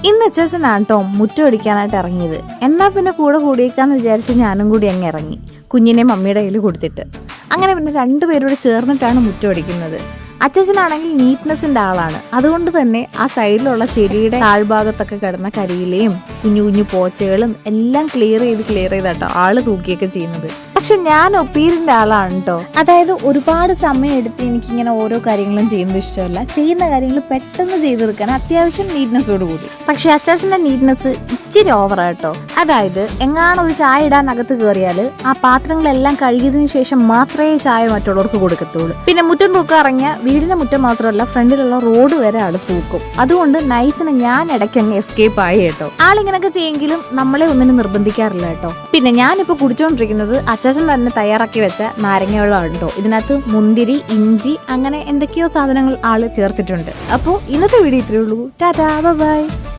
ഇന്ന് അച്ചാച്ചനാണ് കേട്ടോ മുറ്റം അടിക്കാനായിട്ട് ഇറങ്ങിയത്. എന്നാ പിന്നെ കൂടെ കൂടിയേക്കാന്ന് വിചാരിച്ച് ഞാനും കൂടി അങ്ങ് ഇറങ്ങി, കുഞ്ഞിനെ മമ്മിയുടെ കയ്യിൽ കൊടുത്തിട്ട്. അങ്ങനെ പിന്നെ രണ്ടുപേരോട് ചേർന്നിട്ടാണ് മുറ്റം അടിക്കുന്നത്. അച്ചാച്ചനാണെങ്കിൽ നീറ്റ്നെസ്സിന്റെ ആളാണ്. അതുകൊണ്ട് തന്നെ ആ സൈഡിലുള്ള ചെടിയുടെ താഴ്ഭാഗത്തൊക്കെ കിടന്ന കരിയിലയും കുഞ്ഞു കുഞ്ഞു പോച്ചകളും എല്ലാം ക്ലിയർ ചെയ്താട്ടോ ആള് തൂക്കിയൊക്കെ ചെയ്യുന്നത്. പക്ഷെ ഞാൻ ഒപ്പീരിന്റെ ആളാണ് കേട്ടോ. അതായത് ഒരുപാട് സമയം എടുത്ത് എനിക്കിങ്ങനെ ഓരോ കാര്യങ്ങളും ചെയ്യുന്നത് ഇഷ്ടമല്ല. ചെയ്യുന്ന കാര്യങ്ങൾ പെട്ടെന്ന് ചെയ്തെടുക്കാൻ അത്യാവശ്യം നീറ്റ്നെസ്സോട് കൂടി. പക്ഷെ അച്ചാച്ചന്റെ നീറ്റ്നെസ് ഇച്ചിരി ഓവറാട്ടോ. അതായത് എങ്ങാനും ഒരു ചായ ഇടാൻ അകത്ത് കയറിയാൽ ആ പാത്രങ്ങളെല്ലാം കഴുകിയതിനു ശേഷം മാത്രമേ ചായ മറ്റുള്ളവർക്ക് കൊടുക്കത്തുള്ളൂ. പിന്നെ മുറ്റം തൂക്കം ഇറങ്ങിയ വീടിന്റെ മുറ്റം മാത്രമല്ല ഫ്രണ്ടിലുള്ള റോഡ് വരെ ആള് തൂക്കും. അതുകൊണ്ട് നൈസിന് ഞാൻ ഇടയ്ക്ക് അങ്ങ് എസ്കേപ്പ് ആയി കേട്ടോ. ആളിങ്ങനൊക്കെ ചെയ്യെങ്കിലും നമ്മളെ ഒന്നിനും നിർബന്ധിക്കാറില്ല കേട്ടോ. പിന്നെ ഞാനിപ്പോ കുടിച്ചോണ്ടിരിക്കുന്നത് അച്ചാച്ചൻ തന്നെ തയ്യാറാക്കി വെച്ച നാരങ്ങ വെള്ളമാണ് കേട്ടോ. ഇതിനകത്ത് മുന്തിരി, ഇഞ്ചി, അങ്ങനെ എന്തൊക്കെയോ സാധനങ്ങൾ ആള് ചേർത്തിട്ടുണ്ട്. അപ്പോൾ ഇന്നത്തെ വീഡിയോ ഇത്രയേ ഉള്ളൂ. ടാറ്റാ, ബൈ.